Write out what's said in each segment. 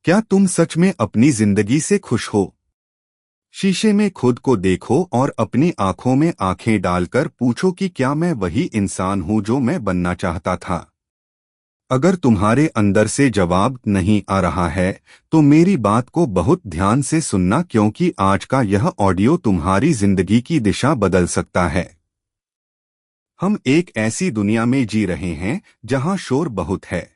क्या तुम सच में अपनी जिंदगी से खुश हो? शीशे में खुद को देखो और अपनी आंखों में आंखें डालकर पूछो कि क्या मैं वही इंसान हूं जो मैं बनना चाहता था। अगर तुम्हारे अंदर से जवाब नहीं आ रहा है तो मेरी बात को बहुत ध्यान से सुनना, क्योंकि आज का यह ऑडियो तुम्हारी जिंदगी की दिशा बदल सकता है। हम एक ऐसी दुनिया में जी रहे हैं जहां शोर बहुत है।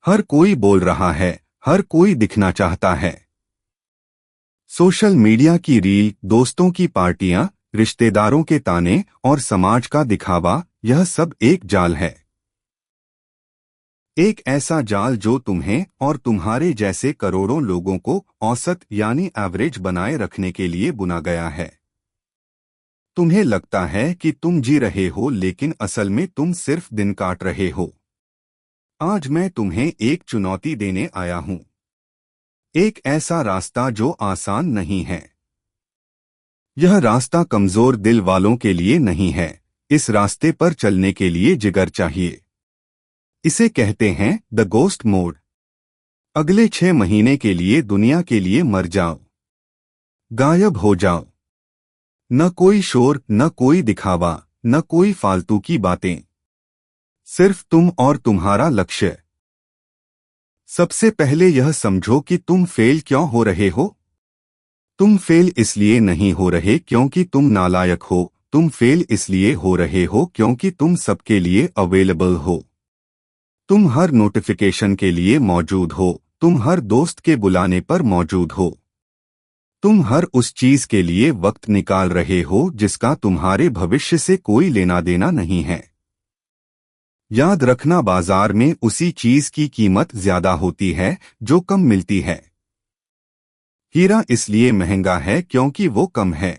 हर कोई बोल रहा है, हर कोई दिखना चाहता है। सोशल मीडिया की रील, दोस्तों की पार्टियां, रिश्तेदारों के ताने और समाज का दिखावा, यह सब एक जाल है। एक ऐसा जाल जो तुम्हें और तुम्हारे जैसे करोड़ों लोगों को औसत यानी एवरेज बनाए रखने के लिए बुना गया है। तुम्हें लगता है कि तुम जी रहे हो, लेकिन असल में तुम सिर्फ दिन काट रहे हो। आज मैं तुम्हें एक चुनौती देने आया हूं। एक ऐसा रास्ता जो आसान नहीं है। यह रास्ता कमजोर दिल वालों के लिए नहीं है। इस रास्ते पर चलने के लिए जिगर चाहिए। इसे कहते हैं द गोस्ट मोड। अगले 6 महीने के लिए दुनिया के लिए मर जाओ, गायब हो जाओ। न कोई शोर, न कोई दिखावा, न कोई फालतू की बातें। सिर्फ तुम और तुम्हारा लक्ष्य। सबसे पहले यह समझो कि तुम फेल क्यों हो रहे हो। तुम फेल इसलिए नहीं हो रहे क्योंकि तुम नालायक हो। तुम फेल इसलिए हो रहे हो क्योंकि तुम सबके लिए अवेलेबल हो। तुम हर नोटिफिकेशन के लिए मौजूद हो। तुम हर दोस्त के बुलाने पर मौजूद हो। तुम हर उस चीज के लिए वक्त निकाल रहे हो जिसका तुम्हारे भविष्य से कोई लेना देना नहीं है। याद रखना, बाजार में उसी चीज की कीमत ज्यादा होती है जो कम मिलती है। हीरा इसलिए महंगा है क्योंकि वो कम है।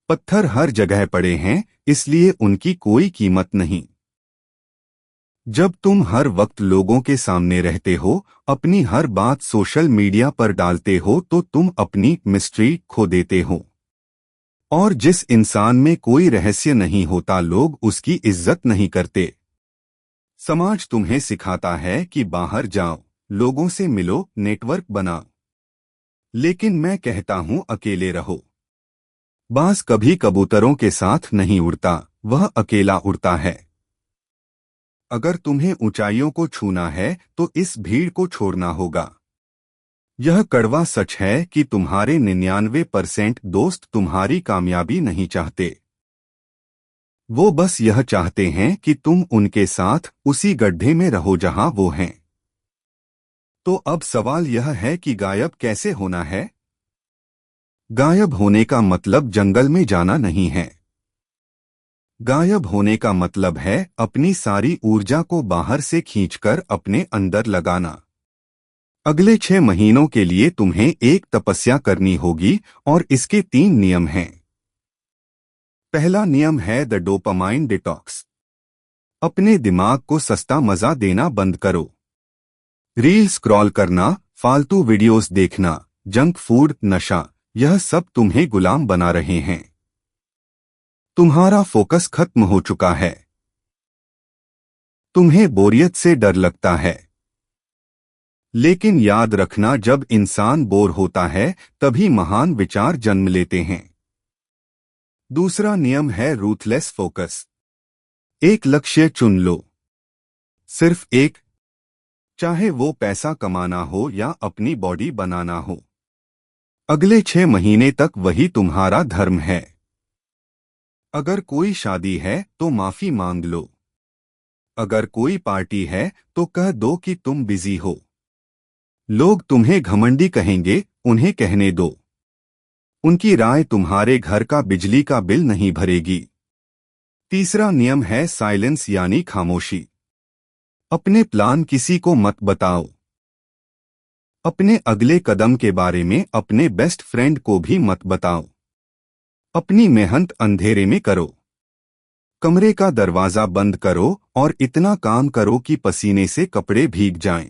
पत्थर हर जगह पड़े हैं इसलिए उनकी कोई कीमत नहीं। जब तुम हर वक्त लोगों के सामने रहते हो, अपनी हर बात सोशल मीडिया पर डालते हो, तो तुम अपनी मिस्ट्री खो देते हो। और जिस इंसान में कोई रहस्य नहीं होता, लोग उसकी इज्जत नहीं करते। समाज तुम्हें सिखाता है कि बाहर जाओ, लोगों से मिलो, नेटवर्क बनाओ। लेकिन मैं कहता हूं अकेले रहो। बाज कभी कबूतरों के साथ नहीं उड़ता, वह अकेला उड़ता है। अगर तुम्हें ऊंचाइयों को छूना है तो इस भीड़ को छोड़ना होगा। यह कड़वा सच है कि तुम्हारे 99% दोस्त तुम्हारी कामयाबी नहीं चाहते। वो बस यह चाहते हैं कि तुम उनके साथ उसी गड्ढे में रहो जहां वो हैं। तो अब सवाल यह है कि गायब कैसे होना है। गायब होने का मतलब जंगल में जाना नहीं है। गायब होने का मतलब है अपनी सारी ऊर्जा को बाहर से खींचकर अपने अंदर लगाना। अगले 6 महीनों के लिए तुम्हें एक तपस्या करनी होगी और इसके 3 नियम हैं। पहला नियम है द डोपामाइन डिटॉक्स। अपने दिमाग को सस्ता मजा देना बंद करो। रील स्क्रॉल करना, फालतू वीडियोस देखना, जंक फूड, नशा, यह सब तुम्हें गुलाम बना रहे हैं। तुम्हारा फोकस खत्म हो चुका है। तुम्हें बोरियत से डर लगता है। लेकिन याद रखना, जब इंसान बोर होता है तभी महान विचार जन्म लेते हैं। दूसरा नियम है रूथलेस फोकस। एक लक्ष्य चुन लो, सिर्फ एक। चाहे वो पैसा कमाना हो या अपनी बॉडी बनाना हो। अगले 6 महीने तक वही तुम्हारा धर्म है। अगर कोई शादी है तो माफी मांग लो। अगर कोई पार्टी है तो कह दो कि तुम बिजी हो। लोग तुम्हें घमंडी कहेंगे, उन्हें कहने दो। उनकी राय तुम्हारे घर का बिजली का बिल नहीं भरेगी। तीसरा नियम है साइलेंस यानी खामोशी। अपने प्लान किसी को मत बताओ। अपने अगले कदम के बारे में अपने बेस्ट फ्रेंड को भी मत बताओ। अपनी मेहनत अंधेरे में करो। कमरे का दरवाजा बंद करो और इतना काम करो कि पसीने से कपड़े भीग जाएं।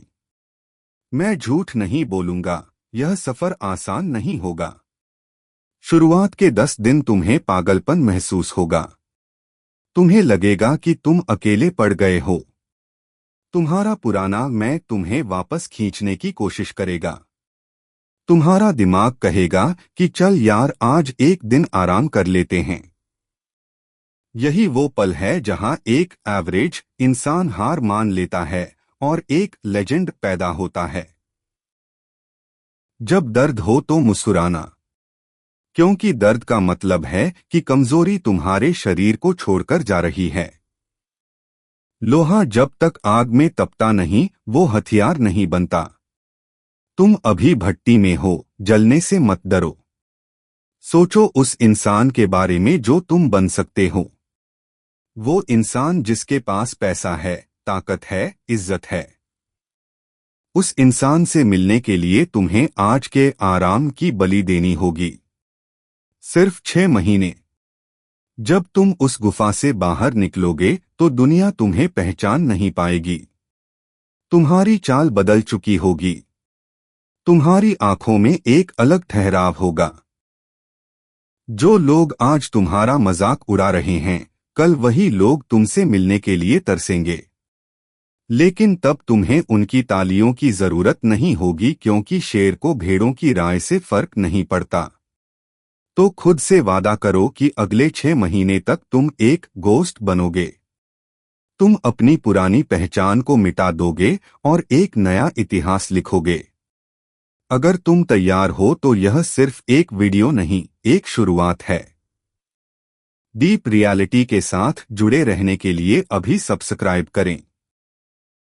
मैं झूठ नहीं बोलूंगा, यह सफर आसान नहीं होगा। शुरुआत के 10 दिन तुम्हें पागलपन महसूस होगा। तुम्हें लगेगा कि तुम अकेले पड़ गए हो। तुम्हारा पुराना मैं तुम्हें वापस खींचने की कोशिश करेगा। तुम्हारा दिमाग कहेगा कि चल यार आज एक दिन आराम कर लेते हैं। यही वो पल है जहां एक एवरेज इंसान हार मान लेता है और एक लेजेंड पैदा होता है। जब दर्द हो तो मुस्कुराना, क्योंकि दर्द का मतलब है कि कमजोरी तुम्हारे शरीर को छोड़कर जा रही है। लोहा जब तक आग में तपता नहीं वो हथियार नहीं बनता। तुम अभी भट्टी में हो, जलने से मत डरो। सोचो उस इंसान के बारे में जो तुम बन सकते हो। वो इंसान जिसके पास पैसा है, ताकत है, इज्जत है। उस इंसान से मिलने के लिए तुम्हें आज के आराम की बलि देनी होगी। सिर्फ 6 महीने। जब तुम उस गुफा से बाहर निकलोगे तो दुनिया तुम्हें पहचान नहीं पाएगी। तुम्हारी चाल बदल चुकी होगी। तुम्हारी आंखों में एक अलग ठहराव होगा। जो लोग आज तुम्हारा मजाक उड़ा रहे हैं, कल वही लोग तुमसे मिलने के लिए तरसेंगे। लेकिन तब तुम्हें उनकी तालियों की जरूरत नहीं होगी, क्योंकि शेर को भेड़ों की राय से फर्क नहीं पड़ता। तो खुद से वादा करो कि अगले 6 महीने तक तुम एक गोस्ट बनोगे। तुम अपनी पुरानी पहचान को मिटा दोगे और एक नया इतिहास लिखोगे। अगर तुम तैयार हो तो यह सिर्फ एक वीडियो नहीं, एक शुरुआत है। डीप रियलिटी के साथ जुड़े रहने के लिए अभी सब्सक्राइब करें।